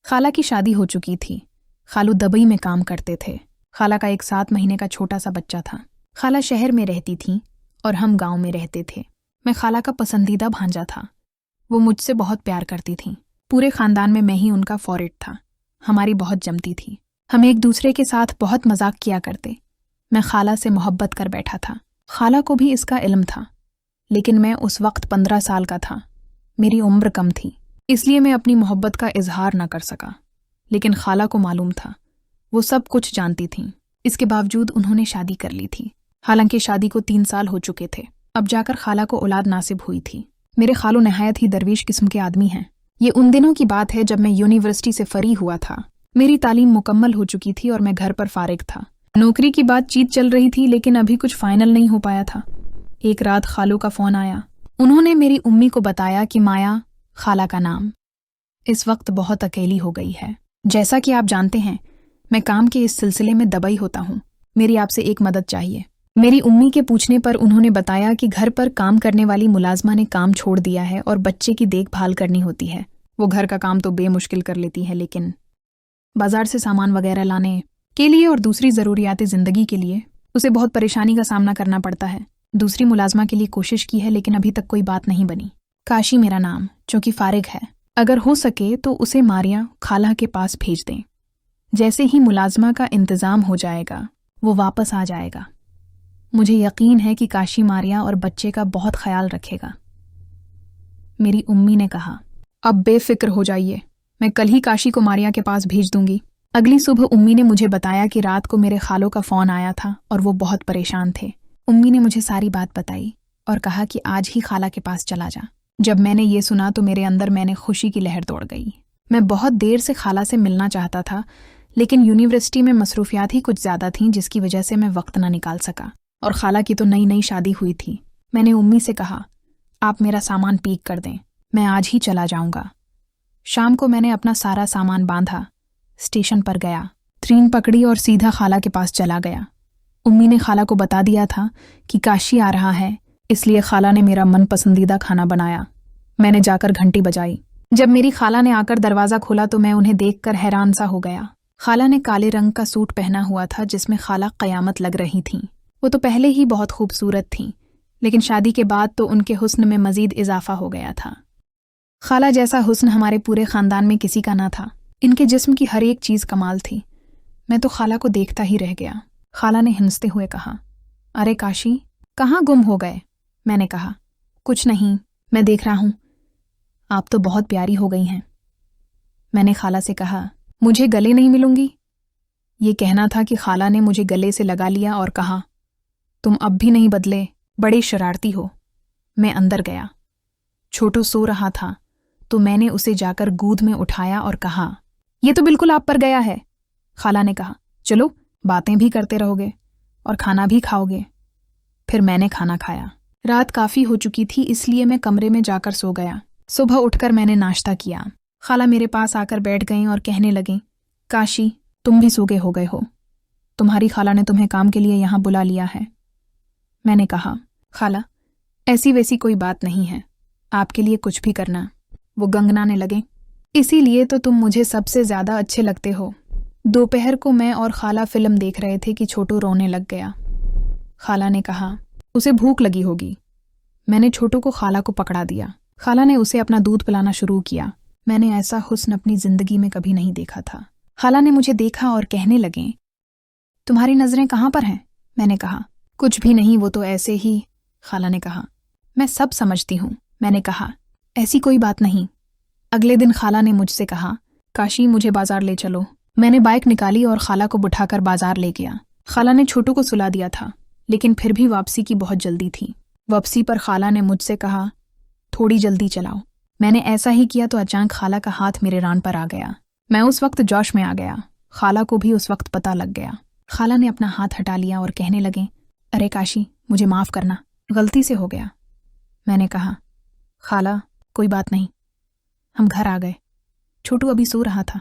खाला की शादी हो चुकी थी। खालू दुबई में काम करते थे। खाला का एक 7 महीने का छोटा सा बच्चा था। खाला शहर में रहती थी और हम गांव में रहते थे। मैं खाला का पसंदीदा भांजा था। वो मुझसे बहुत प्यार करती थी। पूरे खानदान में मैं ही उनका फेवरेट था। हमारी बहुत जमती थी। हम एक दूसरे के साथ बहुत मजाक किया करते। मैं खाला से मोहब्बत कर बैठा था। खाला को भी इसका इल्म था, लेकिन मैं उस वक्त 15 साल का था। मेरी उम्र कम थी, इसलिए मैं अपनी मोहब्बत का इजहार न कर सका। लेकिन खाला को मालूम था, वो सब कुछ जानती थीं। इसके बावजूद उन्होंने शादी कर ली थी। हालांकि शादी को 3 साल हो चुके थे। अब जाकर खाला को औलाद नासिब हुई थी। मेरे खालू नहायत ही दरवेश किस्म के आदमी हैं। ये उन दिनों की बात है जब मैं यूनिवर्सिटी से फरी हुआ था। मेरी तालीम मुकम्मल हो चुकी थी और मैं घर पर फारिग था। नौकरी की बातचीत चल रही थी, लेकिन अभी कुछ फाइनल नहीं हो पाया था। एक रात खालू का फोन आया। उन्होंने मेरी उम्मी को बताया कि माया, खाला का नाम, इस वक्त बहुत अकेली हो गई है। जैसा कि आप जानते हैं, मैं काम के इस सिलसिले में दुबई होता हूँ। मेरी आपसे एक मदद चाहिए। मेरी उम्मी के पूछने पर उन्होंने बताया कि घर पर काम करने वाली मुलाजमा ने काम छोड़ दिया है और बच्चे की देखभाल करनी होती है। वो घर का काम तो बेमुश्किल कर लेती है, लेकिन बाजार से सामान वगैरह लाने के लिए और दूसरी ज़रूरियात ज़िंदगी के लिए उसे बहुत परेशानी का सामना करना पड़ता है। दूसरी मुलाजमा के लिए कोशिश की है, लेकिन अभी तक कोई बात नहीं बनी। काशी मेरा नाम, जो कि फारिग है। अगर हो सके तो उसे मारिया खाला के पास भेज दें। जैसे ही मुलाजमा का इंतज़ाम हो जाएगा, वो वापस आ जाएगा। मुझे यकीन है कि काशी मारिया और बच्चे का बहुत ख्याल रखेगा। मेरी उम्मी ने कहा, अब बेफिक्र हो जाइए, मैं कल ही काशी को मारिया के पास भेज दूंगी। अगली सुबह उम्मी ने मुझे बताया कि रात को मेरे खालों का फ़ोन आया था और वो बहुत परेशान थे। उम्मी ने मुझे सारी बात बताई और कहा कि आज ही खाला के पास चला जा। जब मैंने ये सुना तो मेरे अंदर मैंने खुशी की लहर दौड़ गई। मैं बहुत देर से खाला से मिलना चाहता था, लेकिन यूनिवर्सिटी में मसरूफियात ही कुछ ज़्यादा थीं, जिसकी वजह से मैं वक्त ना निकाल सका। और खाला की तो नई नई शादी हुई थी। मैंने उम्मी से कहा, आप मेरा सामान पैक कर दें, मैं आज ही चला जाऊंगा। शाम को मैंने अपना सारा सामान बांधा, स्टेशन पर गया, ट्रेन पकड़ी और सीधा खाला के पास चला गया। उम्मी ने खाला को बता दिया था कि काशी आ रहा है, इसलिए खाला ने मेरा मनपसंदीदा खाना बनाया। मैंने जाकर घंटी बजाई। जब मेरी खाला ने आकर दरवाज़ा खोला तो मैं उन्हें देखकर हैरान सा हो गया। खाला ने काले रंग का सूट पहना हुआ था, जिसमें खाला क़यामत लग रही थीं। वो तो पहले ही बहुत खूबसूरत थीं, लेकिन शादी के बाद तो उनके हुस्न में मज़ीद इजाफा हो गया था। खाला जैसा हुस्न हमारे पूरे ख़ानदान में किसी का ना था। इनके जिस्म की हर एक चीज़ कमाल थी। मैं तो खाला को देखता ही रह गया। खाला ने हंसते हुए कहा, अरे काशी, कहाँ गुम हो गए? मैंने कहा, कुछ नहीं, मैं देख रहा हूँ, आप तो बहुत प्यारी हो गई हैं। मैंने खाला से कहा, मुझे गले नहीं मिलूंगी? ये कहना था कि खाला ने मुझे गले से लगा लिया और कहा, तुम अब भी नहीं बदले, बड़े शरारती हो। मैं अंदर गया। छोटू सो रहा था तो मैंने उसे जाकर गोद में उठाया और कहा, ये तो बिल्कुल आप पर गया है। खाला ने कहा, चलो बातें भी करते रहोगे और खाना भी खाओगे। फिर मैंने खाना खाया। रात काफ़ी हो चुकी थी, इसलिए मैं कमरे में जाकर सो गया। सुबह उठकर मैंने नाश्ता किया। खाला मेरे पास आकर बैठ गईं और कहने लगीं, काशी, तुम भी सूगे हो गए हो। तुम्हारी खाला ने तुम्हें काम के लिए यहाँ बुला लिया है। मैंने कहा, खाला, ऐसी वैसी कोई बात नहीं है, आपके लिए कुछ भी करना। वो गंगनाने लगे, इसीलिए तो तुम मुझे सबसे ज़्यादा अच्छे लगते हो। दोपहर को मैं और खाला फिल्म देख रहे थे कि छोटू रोने लग गया। खाला ने कहा, उसे भूख लगी होगी। मैंने छोटू को खाला को पकड़ा दिया। खाला ने उसे अपना दूध पिलाना शुरू किया। मैंने ऐसा हुस्न अपनी ज़िंदगी में कभी नहीं देखा था। खाला ने मुझे देखा और कहने लगे, तुम्हारी नज़रें कहाँ पर हैं? मैंने कहा, कुछ भी नहीं, वो तो ऐसे ही। खाला ने कहा, मैं सब समझती हूँ। मैंने कहा, ऐसी कोई बात नहीं। अगले दिन खाला ने मुझसे कहा, काशी, मुझे बाजार ले चलो। मैंने बाइक निकाली और खाला को बिठाकर बाजार ले गया। खाला ने छोटू को सुला दिया था, लेकिन फिर भी वापसी की बहुत जल्दी थी। वापसी पर खाला ने मुझसे कहा, थोड़ी जल्दी चलाओ। मैंने ऐसा ही किया तो अचानक खाला का हाथ मेरे रान पर आ गया। मैं उस वक्त जोश में आ गया। खाला को भी उस वक्त पता लग गया। खाला ने अपना हाथ हटा लिया और कहने लगे, अरे काशी, मुझे माफ़ करना, गलती से हो गया। मैंने कहा, खाला, कोई बात नहीं। हम घर आ गए। छोटू अभी सो रहा था।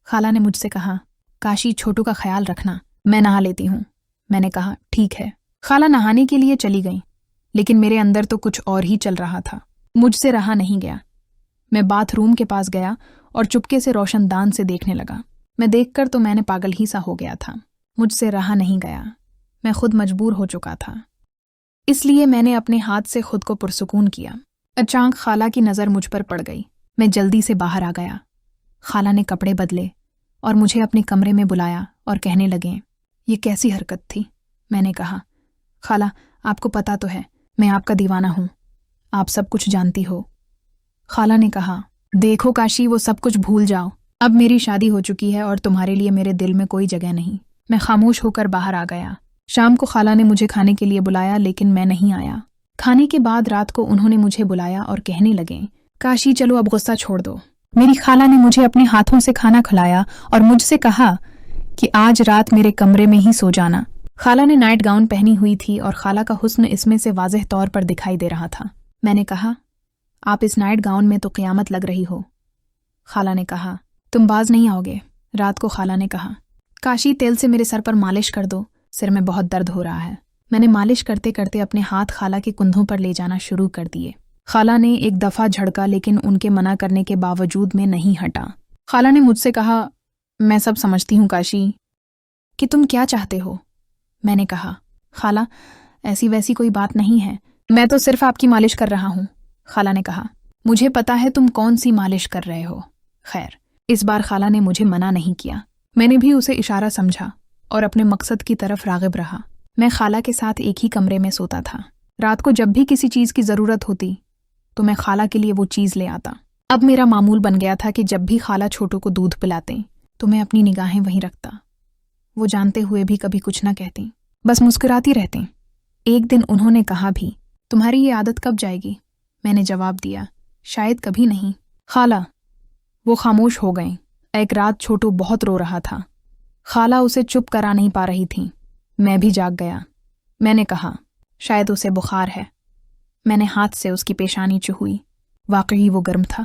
खाला ने मुझसे कहा, काशी, छोटू का ख्याल रखना, मैं नहा लेती हूँ। मैंने कहा, ठीक है। खाला नहाने के लिए चली गई, लेकिन मेरे अंदर तो कुछ और ही चल रहा था। मुझसे रहा नहीं गया। मैं बाथरूम के पास गया और चुपके से रोशनदान से देखने लगा। मैं देखकर तो मैंने पागल ही सा हो गया था। मुझसे रहा नहीं गया। मैं खुद मजबूर हो चुका था, इसलिए मैंने अपने हाथ से खुद को पुरसुकून किया। अचानक खाला की नज़र मुझ पर पड़ गई। मैं जल्दी से बाहर आ गया। खाला ने कपड़े बदले और मुझे अपने कमरे में बुलाया और कहने लगे, ये कैसी हरकत थी? मैंने कहा, खाला आपको पता तो है मैं आपका दीवाना हूँ, आप सब कुछ जानती हो। खाला ने कहा, देखो काशी, वो सब कुछ भूल जाओ। अब मेरी शादी हो चुकी है और तुम्हारे लिए मेरे दिल में कोई जगह नहीं। मैं खामोश होकर बाहर आ गया। शाम को खाला ने मुझे खाने के लिए बुलाया, लेकिन मैं नहीं आया। खाने के बाद रात को उन्होंने मुझे बुलाया और कहने लगे, काशी चलो अब गुस्सा छोड़ दो। मेरी खाला ने मुझे अपने हाथों से खाना खिलाया और मुझसे कहा कि आज रात मेरे कमरे में ही सो जाना। खाला ने नाइट गाउन पहनी हुई थी और खाला का हुस्न इसमें से वाज़ेह तौर पर दिखाई दे रहा था। मैंने कहा, आप इस नाइट गाउन में तो क़यामत लग रही हो। खाला ने कहा, तुम बाज नहीं आओगे। रात को खाला ने कहा, काशी तेल से मेरे सर पर मालिश कर दो, सिर में बहुत दर्द हो रहा है। मैंने मालिश करते करते अपने हाथ खाला के कंधों पर ले जाना शुरू कर दिए। खाला ने एक दफ़ा झड़का, लेकिन उनके मना करने के बावजूद मैं नहीं हटा। खाला ने मुझसे कहा, मैं सब समझती हूँ काशी, कि तुम क्या चाहते हो। मैंने कहा, खाला ऐसी वैसी कोई बात नहीं है, मैं तो सिर्फ आपकी मालिश कर रहा हूँ। खाला ने कहा, मुझे पता है तुम कौन सी मालिश कर रहे हो। खैर, इस बार खाला ने मुझे मना नहीं किया। मैंने भी उसे इशारा समझा और अपने मकसद की तरफ राग़िब रहा। मैं खाला के साथ एक ही कमरे में सोता था। रात को जब भी किसी चीज़ की ज़रूरत होती तो मैं खाला के लिए वो चीज़ ले आता। अब मेरा मामूल बन गया था कि जब भी खाला छोटू को दूध पिलाते तो मैं अपनी निगाहें वहीं रखता। वो जानते हुए भी कभी कुछ ना कहती, बस मुस्कुराती रहती। एक दिन उन्होंने कहा भी, तुम्हारी ये आदत कब जाएगी? मैंने जवाब दिया, शायद कभी नहीं। खाला, वो खामोश हो गए। एक रात छोटू बहुत रो रहा था। खाला उसे चुप करा नहीं पा रही थी। मैं भी जाग गया। मैंने कहा, शायद उसे बुखार है। मैंने हाथ से उसकी पेशानी छुई। वाकई वो गर्म था।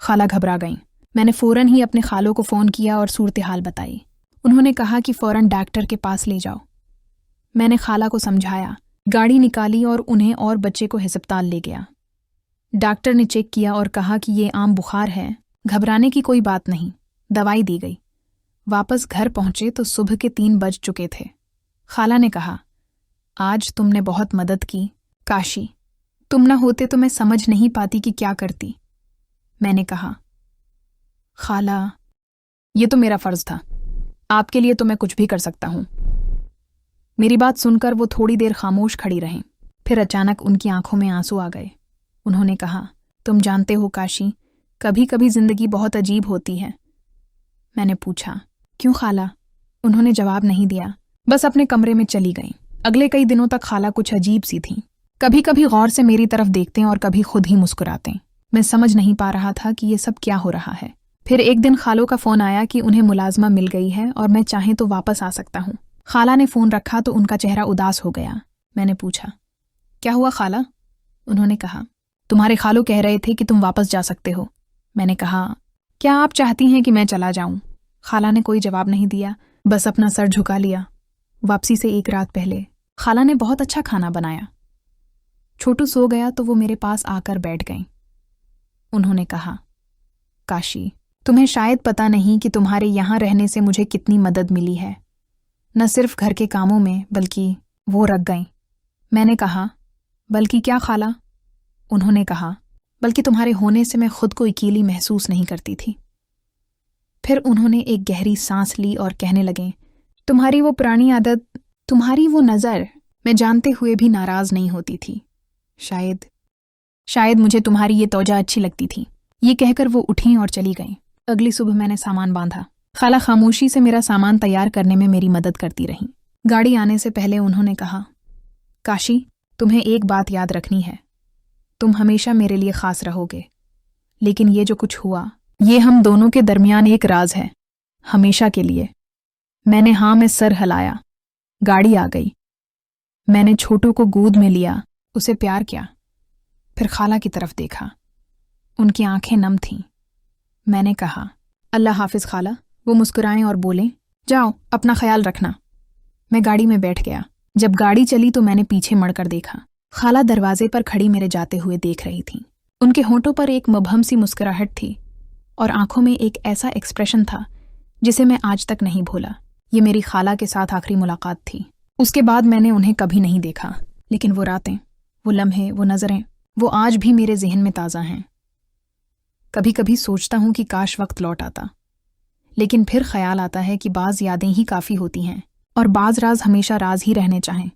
खाला घबरा गईं। मैंने फ़ौरन ही अपने खालों को फ़ोन किया और सूरत हाल बताई। उन्होंने कहा कि फ़ौरन डॉक्टर के पास ले जाओ। मैंने खाला को समझाया, गाड़ी निकाली और उन्हें और बच्चे को अस्पताल ले गया। डॉक्टर ने चेक किया और कहा कि ये आम बुखार है, घबराने की कोई बात नहीं। दवाई दी गई। वापस घर पहुंचे तो सुबह के 3 बज चुके थे। खाला ने कहा, आज तुमने बहुत मदद की काशी, तुम ना होते तो मैं समझ नहीं पाती कि क्या करती। मैंने कहा, खाला ये तो मेरा फ़र्ज़ था, आपके लिए तो मैं कुछ भी कर सकता हूँ। मेरी बात सुनकर वो थोड़ी देर खामोश खड़ी रहें, फिर अचानक उनकी आंखों में आंसू आ गए। उन्होंने कहा, तुम जानते हो काशी, कभी कभी ज़िंदगी बहुत अजीब होती है। मैंने पूछा, क्यों खाला? उन्होंने जवाब नहीं दिया, बस अपने कमरे में चली गईं। अगले कई दिनों तक खाला कुछ अजीब सी थीं। कभी कभी गौर से मेरी तरफ देखते और कभी खुद ही मुस्कुराते। मैं समझ नहीं पा रहा था कि ये सब क्या हो रहा है। फिर एक दिन खालों का फ़ोन आया कि उन्हें मुलाजमा मिल गई है और मैं चाहें तो वापस आ सकता हूँ। खाला ने फ़ोन रखा तो उनका चेहरा उदास हो गया। मैंने पूछा, क्या हुआ खाला? उन्होंने कहा, तुम्हारे खालू कह रहे थे कि तुम वापस जा सकते हो। मैंने कहा, क्या आप चाहती हैं कि मैं चला जाऊं? खाला ने कोई जवाब नहीं दिया, बस अपना सर झुका लिया। वापसी से एक रात पहले खाला ने बहुत अच्छा खाना बनाया। छोटू सो गया तो वो मेरे पास आकर बैठ गईं। उन्होंने कहा, काशी, तुम्हें शायद पता नहीं कि तुम्हारे यहाँ रहने से मुझे कितनी मदद मिली है, न सिर्फ घर के कामों में बल्कि वो रख गईं। मैंने कहा, बल्कि क्या खाला? उन्होंने कहा, बल्कि तुम्हारे होने से मैं खुद को अकेली महसूस नहीं करती थी। फिर उन्होंने एक गहरी सांस ली और कहने लगे, तुम्हारी वो पुरानी आदत, तुम्हारी वो नज़र, मैं जानते हुए भी नाराज़ नहीं होती थी। शायद मुझे तुम्हारी ये तौजा अच्छी लगती थी। ये कहकर वो उठीं और चली गईं। अगली सुबह मैंने सामान बांधा। खाला खामोशी से मेरा सामान तैयार करने में मेरी मदद करती रहीं। गाड़ी आने से पहले उन्होंने कहा, काशी, तुम्हें एक बात याद रखनी है, तुम हमेशा मेरे लिए ख़ास रहोगे, लेकिन ये जो कुछ हुआ, ये हम दोनों के दरमियान एक राज है, हमेशा के लिए। मैंने हाँ में सर हिलाया। गाड़ी आ गई। मैंने छोटू को गोद में लिया, उसे प्यार किया। फिर खाला की तरफ देखा। उनकी आंखें नम थीं। मैंने कहा, अल्लाह हाफिज़ खाला। वो मुस्कुराएं और बोलें, जाओ अपना ख्याल रखना। मैं गाड़ी में बैठ गया। जब गाड़ी चली तो मैंने पीछे मुड़कर देखा। खाला दरवाजे पर खड़ी मेरे जाते हुए देख रही थीं। ان کے ہونٹوں پر ایک مبہم سی مسکراہٹ تھی اور آنکھوں میں ایک ایسا ایکسپریشن تھا جسے میں آج تک نہیں بھولا۔ یہ میری خالہ کے ساتھ آخری ملاقات تھی۔ اس کے بعد میں نے انہیں کبھی نہیں دیکھا، لیکن وہ راتیں، وہ لمحے، وہ نظریں، وہ آج بھی میرے ذہن میں تازہ ہیں۔ کبھی کبھی سوچتا ہوں کہ کاش وقت لوٹ آتا، لیکن پھر خیال آتا ہے کہ بعض یادیں ہی کافی ہوتی ہیں اور بعض راز ہمیشہ راز ہی رہنے چاہیں۔